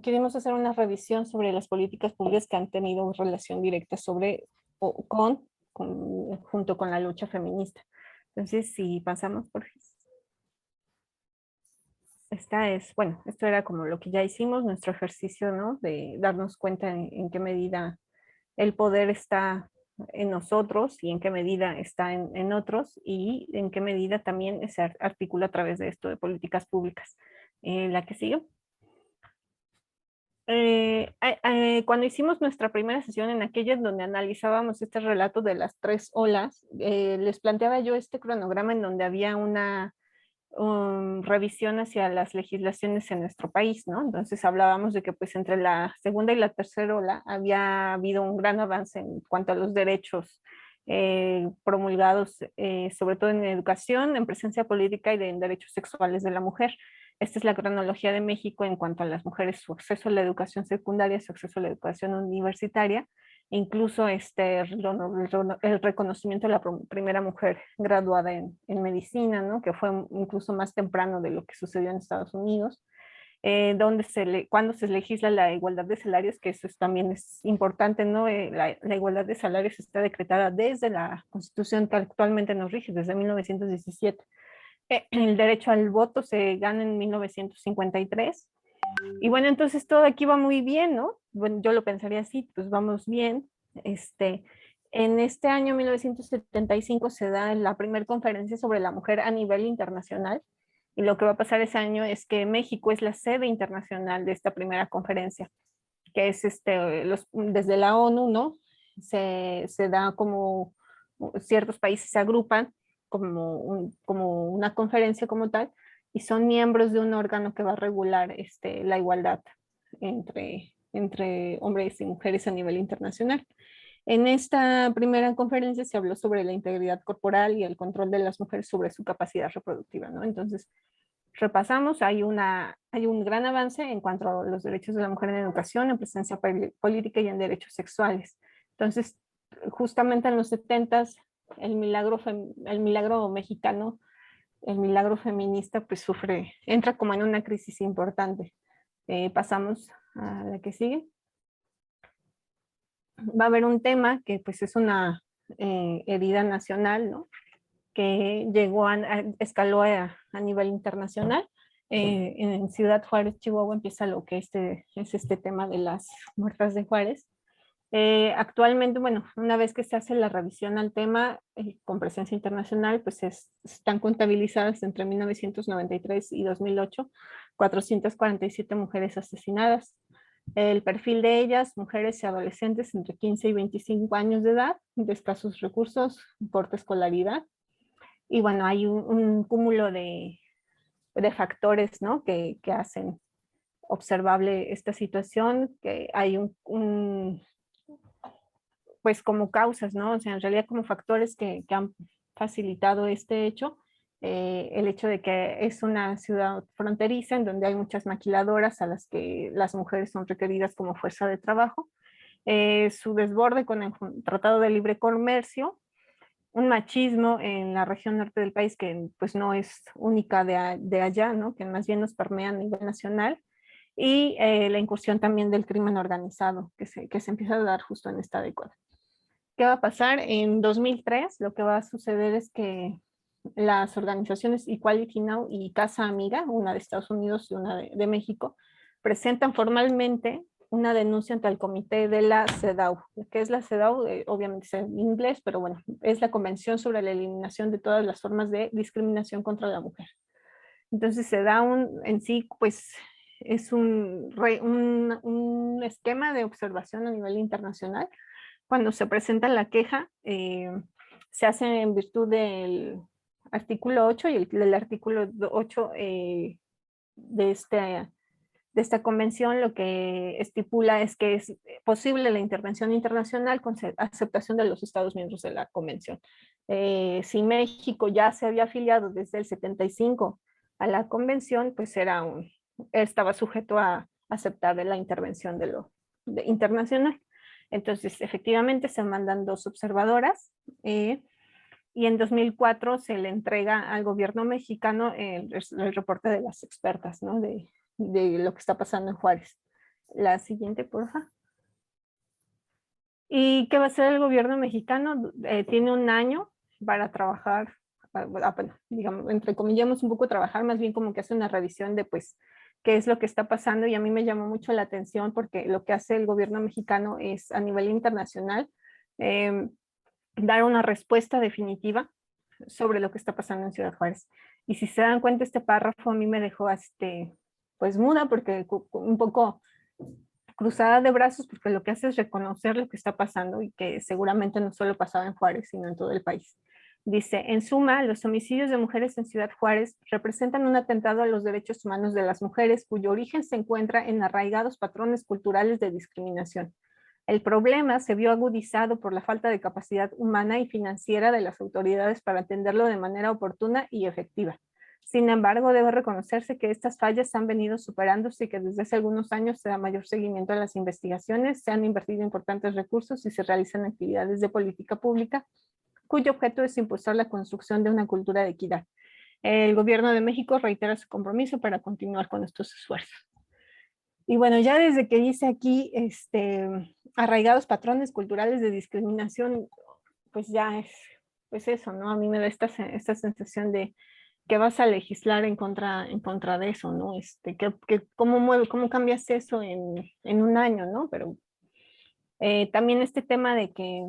queremos hacer una revisión sobre las políticas públicas que han tenido relación directa junto con la lucha feminista. Entonces, si pasamos por... esto era como lo que ya hicimos, nuestro ejercicio, ¿no? De darnos cuenta en qué medida el poder está en nosotros y en qué medida está en otros y en qué medida también se articula a través de esto de políticas públicas. La que sigue. Cuando hicimos nuestra primera sesión en aquella en donde analizábamos este relato de las tres olas, les planteaba yo este cronograma en donde había una revisión hacia las legislaciones en nuestro país, ¿no? Entonces hablábamos de que pues entre la segunda y la tercera ola había habido un gran avance en cuanto a los derechos promulgados, sobre todo en educación, en presencia política y en derechos sexuales de la mujer. Esta es la cronología de México en cuanto a las mujeres, su acceso a la educación secundaria, su acceso a la educación universitaria, incluso el reconocimiento de la primera mujer graduada en medicina, ¿no? Que fue incluso más temprano de lo que sucedió en Estados Unidos, cuando se legisla la igualdad de salarios, que también es importante, ¿no? La igualdad de salarios está decretada desde la Constitución que actualmente nos rige, desde 1917. El derecho al voto se gana en 1953. Y bueno, entonces todo aquí va muy bien, ¿no? Bueno, yo lo pensaría así, pues vamos bien. En este año 1975 se da la primera conferencia sobre la mujer a nivel internacional. Y lo que va a pasar ese año es que México es la sede internacional de esta primera conferencia, que es desde la ONU, ¿no? Se da como ciertos países se agrupan como una conferencia como tal, y son miembros de un órgano que va a regular la igualdad entre hombres y mujeres a nivel internacional. En esta primera conferencia se habló sobre la integridad corporal y el control de las mujeres sobre su capacidad reproductiva, ¿no? Entonces, repasamos, hay un gran avance en cuanto a los derechos de la mujer en educación, en presencia política y en derechos sexuales. Entonces, justamente en los 70s, el milagro mexicano, el milagro feminista, pues entra como en una crisis importante. Pasamos a la que sigue. Va a haber un tema que pues es una herida nacional, ¿no? Que escaló a nivel internacional. En Ciudad Juárez, Chihuahua, empieza lo que es este tema de las muertas de Juárez. Actualmente, bueno, una vez que se hace la revisión al tema con presencia internacional, pues están contabilizadas entre 1993 y 2008 447 mujeres asesinadas. El perfil de ellas, mujeres y adolescentes entre 15 y 25 años de edad, de escasos recursos, corta escolaridad. Y bueno, hay un cúmulo de factores, ¿no? que hacen observable esta situación, que hay pues como causas, ¿no? O sea, en realidad como factores que han facilitado este hecho, el hecho de que es una ciudad fronteriza en donde hay muchas maquiladoras a las que las mujeres son requeridas como fuerza de trabajo, su desborde con el Tratado de Libre Comercio, un machismo en la región norte del país que pues no es única de allá, ¿no? Que más bien nos permea a nivel nacional, y la incursión también del crimen organizado que se empieza a dar justo en esta década. ¿Qué va a pasar? En 2003 lo que va a suceder es que las organizaciones Equality Now y Casa Amiga, una de Estados Unidos y una de México, presentan formalmente una denuncia ante el comité de la CEDAW. ¿Qué es la CEDAW? Obviamente es en inglés, pero bueno, es la Convención sobre la Eliminación de todas las formas de discriminación contra la mujer. Entonces se da en sí, pues es un esquema de observación a nivel internacional. Cuando se presenta la queja, se hace en virtud del artículo 8 y el artículo 8 de esta convención lo que estipula es que es posible la intervención internacional con aceptación de los Estados miembros de la convención. Si México ya se había afiliado desde el 75 a la convención, pues estaba sujeto a aceptar la intervención internacional. Entonces, efectivamente, se mandan 2 observadoras y en 2004 se le entrega al gobierno mexicano el reporte de las expertas, ¿no? de lo que está pasando en Juárez. La siguiente, porfa. ¿Y qué va a hacer el gobierno mexicano? Tiene un año para trabajar, bueno, digamos, entre comillas, un poco trabajar, más bien como que hace una revisión de, pues, qué es lo que está pasando, y a mí me llamó mucho la atención porque lo que hace el gobierno mexicano es, a nivel internacional, eh, dar una respuesta definitiva sobre lo que está pasando en Ciudad Juárez. Y si se dan cuenta, este párrafo a mí me dejó, pues, muda, porque un poco cruzada de brazos, porque lo que hace es reconocer lo que está pasando y que seguramente no solo pasaba en Juárez, sino en todo el país. Dice, en suma, los homicidios de mujeres en Ciudad Juárez representan un atentado a los derechos humanos de las mujeres, cuyo origen se encuentra en arraigados patrones culturales de discriminación. El problema se vio agudizado por la falta de capacidad humana y financiera de las autoridades para atenderlo de manera oportuna y efectiva. Sin embargo, debe reconocerse que estas fallas han venido superándose y que desde hace algunos años se da mayor seguimiento a las investigaciones, se han invertido importantes recursos y se realizan actividades de política pública cuyo objeto es impulsar la construcción de una cultura de equidad. El gobierno de México reitera su compromiso para continuar con estos esfuerzos. Y bueno, ya desde que dice aquí, arraigados patrones culturales de discriminación, pues ya es, pues eso, ¿no? A mí me da esta sensación de que vas a legislar en contra de eso, ¿no? ¿Cómo cambias eso en un año, ¿no? Pero también este tema de que